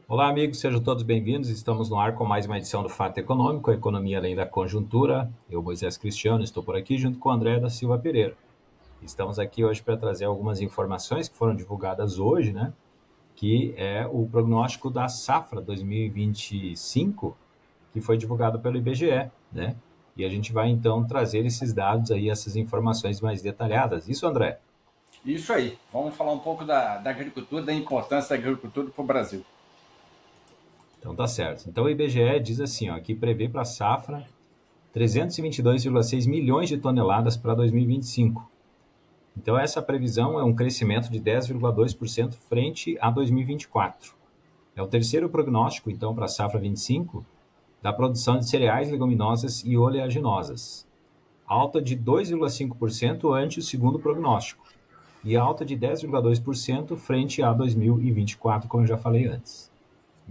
Olá, amigos, sejam todos bem-vindos. Estamos no ar com mais uma edição do Fato Econômico, a economia além da conjuntura. Eu, Moisés Cristiano, estou por aqui junto com o André da Silva Pereira. Estamos aqui hoje para trazer algumas informações que foram divulgadas hoje, né? Que é o prognóstico da safra 2025, que foi divulgado pelo IBGE, né? E a gente vai então trazer esses dados aí, essas informações mais detalhadas. Isso, André? Isso aí. Vamos falar um pouco da agricultura, da importância da agricultura para o Brasil. Então tá certo. Então o IBGE diz assim, ó, que prevê para a safra 322,6 milhões de toneladas para 2025. Então, essa previsão é um crescimento de 10,2% frente a 2024. É o terceiro prognóstico, então, para a safra 25, da produção de cereais, leguminosas e oleaginosas. Alta de 2,5% ante o segundo prognóstico e alta de 10,2% frente a 2024, como eu já falei antes.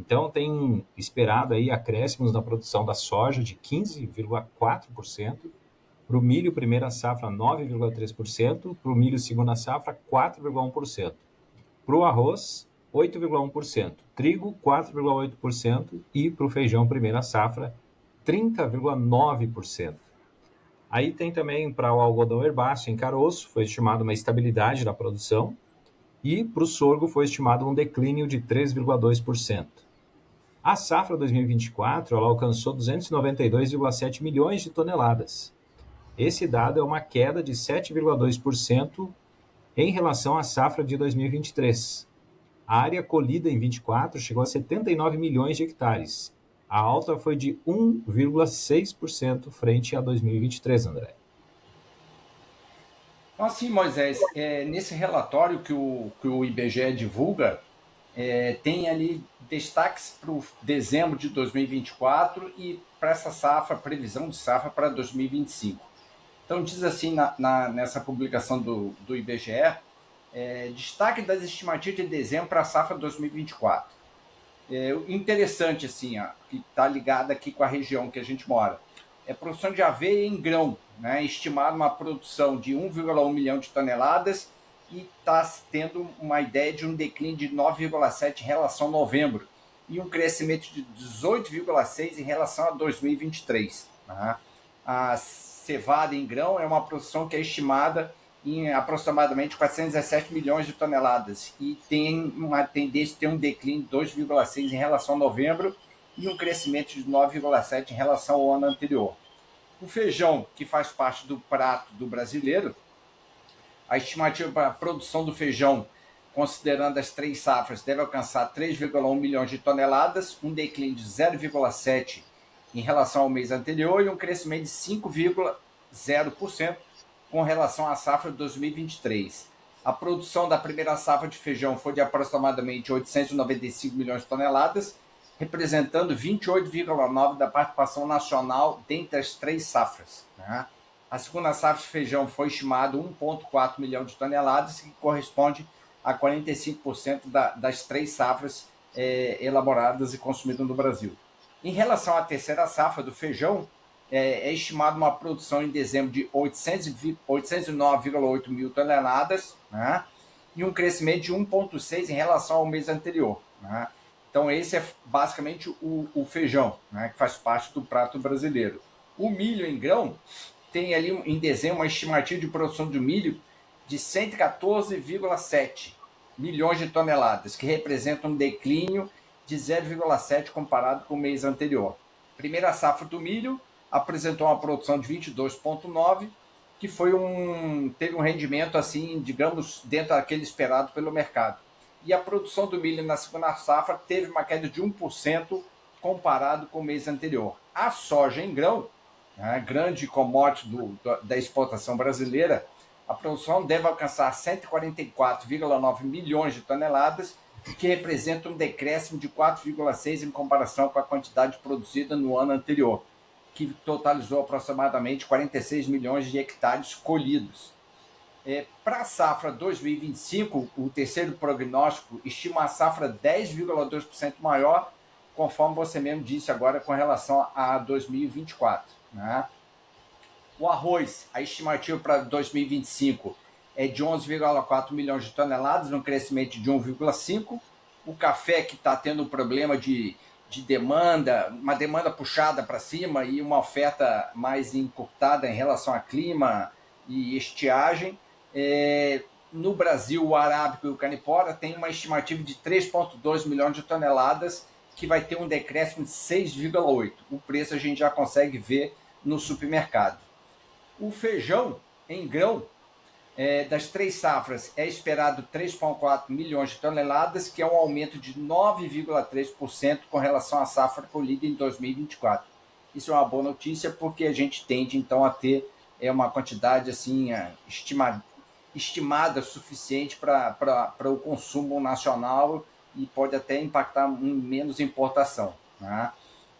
Então, tem esperado aí acréscimos na produção da soja de 15,4%, para o milho primeira safra 9,3%, para o milho segunda safra 4,1%, para o arroz 8,1%, trigo 4,8% e para o feijão primeira safra 30,9%. Aí tem também para o algodão herbáceo em caroço, foi estimado uma estabilidade da produção, e para o sorgo foi estimado um declínio de 3,2%. A safra 2024 ela alcançou 292,7 milhões de toneladas. Esse dado é uma queda de 7,2% em relação à safra de 2023. A área colhida em 24 chegou a 79 milhões de hectares. A alta foi de 1,6% frente a 2023, André. Então, assim, Moisés, nesse relatório que o IBGE divulga, tem ali destaques para o dezembro de 2024 e para essa safra, previsão de safra para 2025. Então, diz assim nessa publicação do IBGE, destaque das estimativas de dezembro para a safra 2024. Interessante, assim, ó, que está ligado aqui com a região que a gente mora. É produção de aveia em grão, né? Estimado uma produção de 1,1 milhão de toneladas e está tendo uma ideia de um declínio de 9,7 em relação a novembro e um crescimento de 18,6 em relação a 2023. Né? A cevada em grão é uma produção que é estimada em aproximadamente 417 milhões de toneladas e tem uma tendência de ter um declínio de 2,6 em relação a novembro e um crescimento de 9,7 em relação ao ano anterior. O feijão, que faz parte do prato do brasileiro, a estimativa para a produção do feijão, considerando as três safras, deve alcançar 3,1 milhões de toneladas, um declínio de 0,7 em relação ao mês anterior e um crescimento de 5,0% com relação à safra de 2023. A produção da primeira safra de feijão foi de aproximadamente 895 milhões de toneladas, representando 28,9% da participação nacional dentre as três safras. Né? A segunda safra de feijão foi estimado 1,4 milhão de toneladas, que corresponde a 45% das três safras elaboradas e consumidas no Brasil. Em relação à terceira safra do feijão, estimado uma produção em dezembro de 809,8 mil toneladas, né? E um crescimento de 1,6 em relação ao mês anterior. Né? Então, esse é basicamente o feijão, né? Que faz parte do prato brasileiro. O milho em grão tem ali em dezembro uma estimativa de produção de milho de 114,7 milhões de toneladas, que representa um declínio de 0,7 comparado com o mês anterior. Primeira safra do milho apresentou uma produção de 22,9, que teve um rendimento assim, digamos, dentro daquele esperado pelo mercado. E a produção do milho na segunda safra teve uma queda de 1% comparado com o mês anterior. A soja em grão, né, grande commodity da exportação brasileira, a produção deve alcançar 144,9 milhões de toneladas, que representa um decréscimo de 4,6 em comparação com a quantidade produzida no ano anterior, que totalizou aproximadamente 46 milhões de hectares colhidos. Para a safra 2025, o terceiro prognóstico estima a safra 10,2% maior, conforme você mesmo disse agora com relação a 2024. Né? O arroz, a estimativa para 2025 é de 11,4 milhões de toneladas, um crescimento de 1,5%. o café que está tendo um problema de demanda, uma demanda puxada para cima e uma oferta mais encurtada em relação a clima e estiagem. No Brasil, o arábico e o canipora tem uma estimativa de 3,2 milhões de toneladas, que vai ter um decréscimo de 6,8. O preço a gente já consegue ver no supermercado. O feijão em grão, das 3 safras, é esperado 3,4 milhões de toneladas, que é um aumento de 9,3% com relação à safra colhida em 2024. Isso é uma boa notícia, porque a gente tende, então, a ter uma quantidade assim, estimada suficiente para o consumo nacional e pode até impactar menos importação. Né?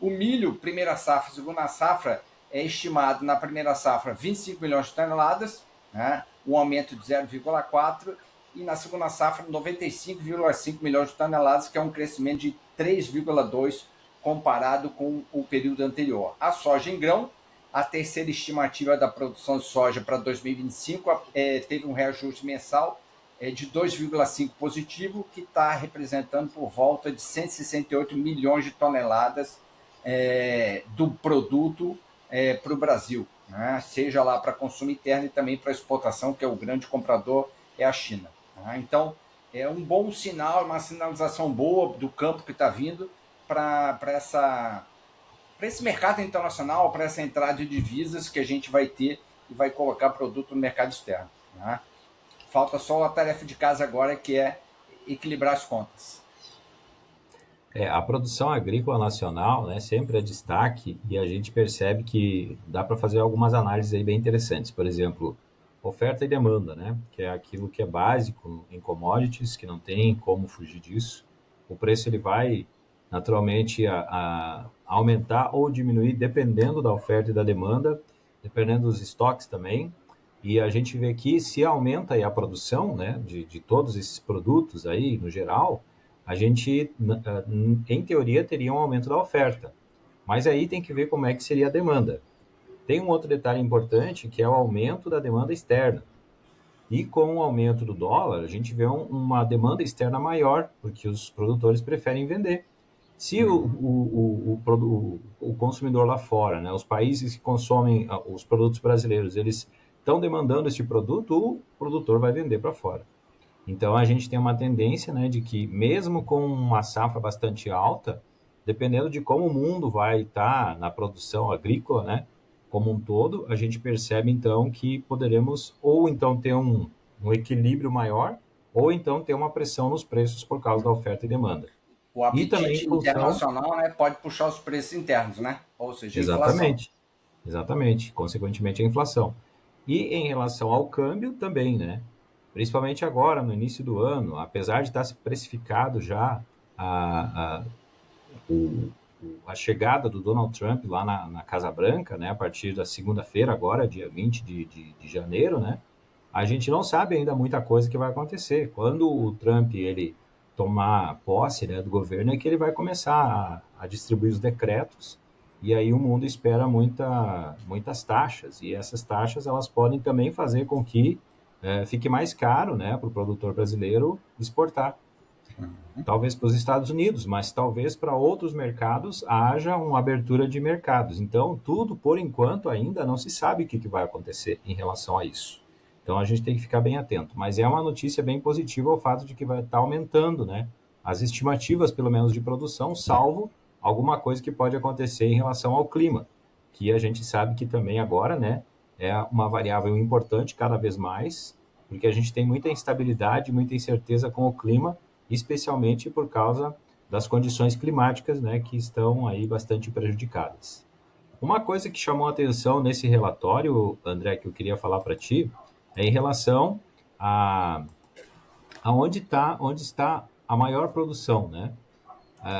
O milho, primeira safra, segunda safra, é estimado na primeira safra 25 milhões de toneladas, né? Um aumento de 0,4%, e na segunda safra 95,5 milhões de toneladas, que é um crescimento de 3,2% comparado com o período anterior. A soja em grão, a terceira estimativa da produção de soja para 2025 teve um reajuste mensal de 2,5% positivo, que está representando por volta de 168 milhões de toneladas do produto para o Brasil, né? Seja lá para consumo interno e também para exportação, que é o grande comprador, é a China. Né? Então, é um bom sinal, uma sinalização boa do campo que está vindo para esse mercado internacional, para essa entrada de divisas que a gente vai ter e vai colocar produto no mercado externo. Né? Falta só a tarefa de casa agora, que é equilibrar as contas. A produção agrícola nacional, né, sempre é destaque e a gente percebe que dá para fazer algumas análises aí bem interessantes. Por exemplo, oferta e demanda, né, que é aquilo que é básico em commodities, que não tem como fugir disso. O preço ele vai naturalmente a aumentar ou diminuir dependendo da oferta e da demanda, dependendo dos estoques também. E a gente vê que se aumenta aí a produção, né, de todos esses produtos aí no geral, a gente, em teoria, teria um aumento da oferta. Mas aí tem que ver como é que seria a demanda. Tem um outro detalhe importante, que é o aumento da demanda externa. E com o aumento do dólar, a gente vê uma demanda externa maior, porque os produtores preferem vender. Se o consumidor lá fora, né, os países que consomem os produtos brasileiros, eles estão demandando esse produto, o produtor vai vender para fora. Então, a gente tem uma tendência, né, de que mesmo com uma safra bastante alta, dependendo de como o mundo vai estar na produção agrícola, né, como um todo, a gente percebe, então, que poderemos ou então ter um equilíbrio maior, ou então ter uma pressão nos preços por causa da oferta e demanda. O E também apetite em função... internacional, né, pode puxar os preços internos, né? Ou seja, a inflação. Exatamente, exatamente, consequentemente a inflação. E em relação ao câmbio também, né? Principalmente agora, no início do ano, apesar de estar se precificado já a, a, o, a chegada do Donald Trump lá na Casa Branca, né, a partir da segunda-feira, agora, dia 20 de janeiro, né, a gente não sabe ainda muita coisa que vai acontecer. Quando o Trump ele tomar posse, né, do governo, é que ele vai começar a distribuir os decretos, e aí o mundo espera muitas taxas, e essas taxas elas podem também fazer com que fique mais caro, né, para o produtor brasileiro exportar. Talvez para os Estados Unidos, mas talvez para outros mercados haja uma abertura de mercados. Então, tudo, por enquanto, ainda não se sabe o que vai acontecer em relação a isso. Então, a gente tem que ficar bem atento. Mas é uma notícia bem positiva o fato de que vai estar aumentando, né, as estimativas, pelo menos, de produção, salvo alguma coisa que pode acontecer em relação ao clima, que a gente sabe que também agora, né, é uma variável importante cada vez mais, porque a gente tem muita instabilidade, muita incerteza com o clima, especialmente por causa das condições climáticas, né, que estão aí bastante prejudicadas. Uma coisa que chamou a atenção nesse relatório, André, que eu queria falar para ti, é em relação a onde está a maior produção, né?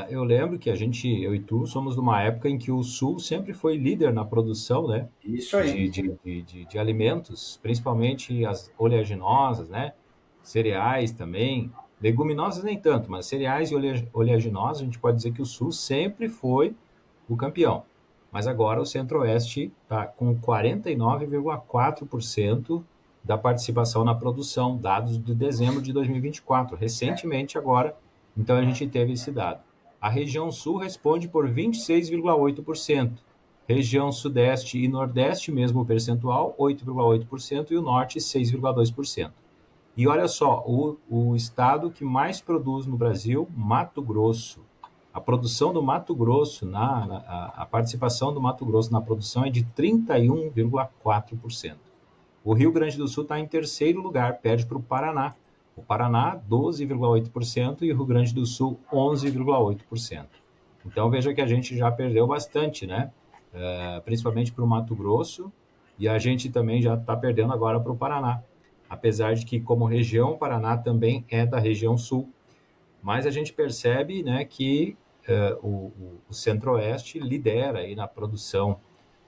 Eu lembro que eu e tu, somos numa época em que o Sul sempre foi líder na produção, né, Isso aí. de alimentos, principalmente as oleaginosas, né, cereais também, leguminosas nem tanto, mas cereais e oleaginosas, a gente pode dizer que o Sul sempre foi o campeão. Mas agora o Centro-Oeste está com 49,4% da participação na produção, dados de dezembro de 2024. Recentemente, agora, Então a gente teve esse dado. A região sul responde por 26,8%. Região sudeste e nordeste, mesmo percentual, 8,8%, e o norte, 6,2%. E olha só, o estado que mais produz no Brasil, Mato Grosso. A produção do Mato Grosso, a participação do Mato Grosso na produção é de 31,4%. O Rio Grande do Sul está em terceiro lugar, perde para o Paraná. O Paraná, 12,8%, e o Rio Grande do Sul, 11,8%. Então veja que a gente já perdeu bastante, né? Principalmente para o Mato Grosso, e a gente também já está perdendo agora para o Paraná. Apesar de que, como região, o Paraná também é da região sul. Mas a gente percebe, né, que o Centro-Oeste lidera aí na produção.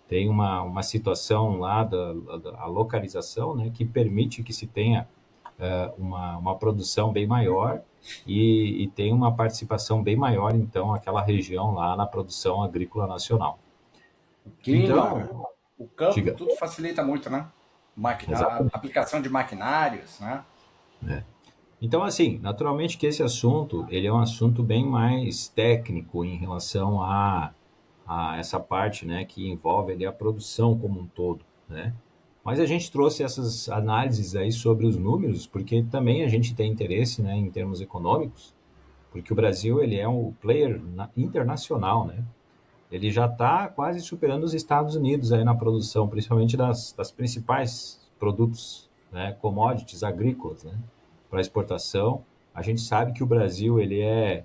Tem uma situação lá da localização, né, que permite que se tenha uma produção bem maior e tem uma participação bem maior, então, aquela região lá na produção agrícola nacional. O clima, Então, o campo, diga. tudo facilita muito, né? A Exatamente. aplicação de maquinários, né? Então, assim, naturalmente que esse assunto, ele é um assunto bem mais técnico em relação a essa parte, né, que envolve ali a produção como um todo, né? Mas a gente trouxe essas análises aí sobre os números, porque também a gente tem interesse, né, em termos econômicos, porque o Brasil, ele é um player internacional, né? Ele já está quase superando os Estados Unidos aí na produção, principalmente das principais produtos, né, commodities agrícolas, né, para exportação. A gente sabe que o Brasil ele é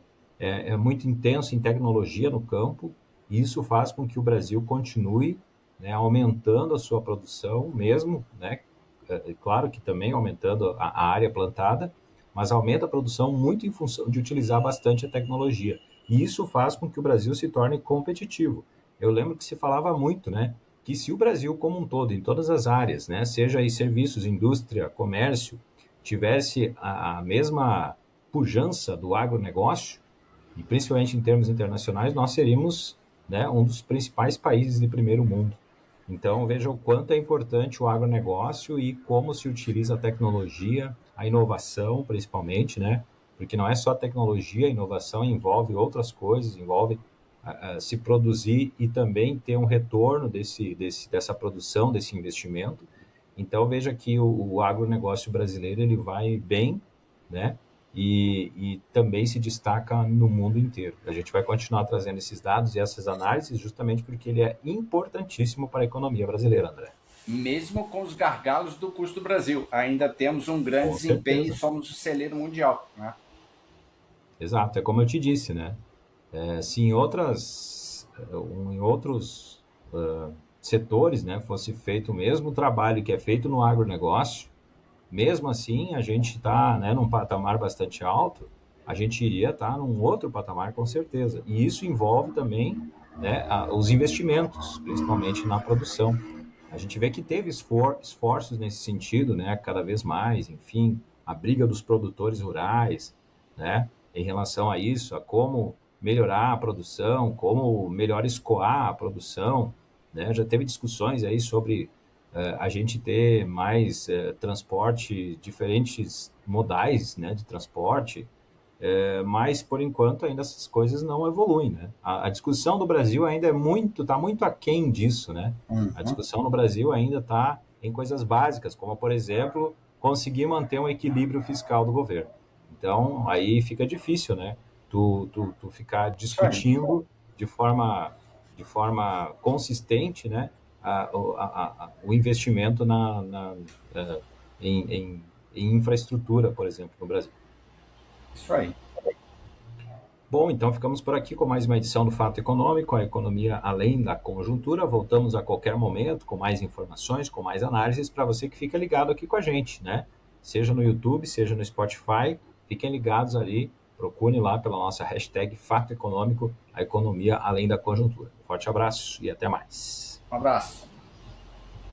muito intenso em tecnologia no campo, e isso faz com que o Brasil continue, né, aumentando a sua produção, mesmo, né, claro que também aumentando a área plantada, mas aumenta a produção muito em função de utilizar bastante a tecnologia. E isso faz com que o Brasil se torne competitivo. Eu lembro que se falava muito, né, que se o Brasil como um todo, em todas as áreas, né, seja aí serviços, indústria, comércio, tivesse a mesma pujança do agronegócio, e principalmente em termos internacionais, nós seríamos, né, um dos principais países de primeiro mundo. Então, veja o quanto é importante o agronegócio e como se utiliza a tecnologia, a inovação, principalmente, né? Porque não é só tecnologia, a inovação envolve outras coisas, envolve se produzir e também ter um retorno dessa produção, desse investimento. Então, veja que o agronegócio brasileiro ele vai bem, né? E também se destaca no mundo inteiro. A gente vai continuar trazendo esses dados e essas análises justamente porque ele é importantíssimo para a economia brasileira, André. Mesmo com os gargalos do custo do Brasil, ainda temos um grande Com desempenho e certeza. somos o celeiro mundial, né? Exato, é como eu te disse, né? Se em outros setores, né, fosse feito o mesmo trabalho que é feito no agronegócio, mesmo assim a gente está, né, num patamar bastante alto, a gente iria estar num outro patamar com certeza. E isso envolve também, né, os investimentos, principalmente na produção. A gente vê que teve esforços nesse sentido, né, cada vez mais, enfim, a briga dos produtores rurais, né, em relação a isso, a como melhorar a produção, como melhor escoar a produção, né, já teve discussões aí sobre a gente ter mais transporte, diferentes modais, né, de transporte, mas por enquanto ainda essas coisas não evoluem, né? A discussão do Brasil ainda está muito aquém disso, né? A Uhum. discussão no Brasil ainda está em coisas básicas, como por exemplo conseguir manter um equilíbrio fiscal do governo. Então aí fica difícil, né? Tu ficar Isso aí. discutindo de forma consistente, né? O investimento em, em, em infraestrutura, por exemplo, no Brasil. Isso aí. Bom, então ficamos por aqui com mais uma edição do Fato Econômico, a economia além da conjuntura. Voltamos a qualquer momento com mais informações, com mais análises para você que fica ligado aqui com a gente, né? Seja no YouTube, seja no Spotify, fiquem ligados ali, procure lá pela nossa hashtag Fato Econômico, a economia além da conjuntura. Forte abraço e até mais. Um abraço.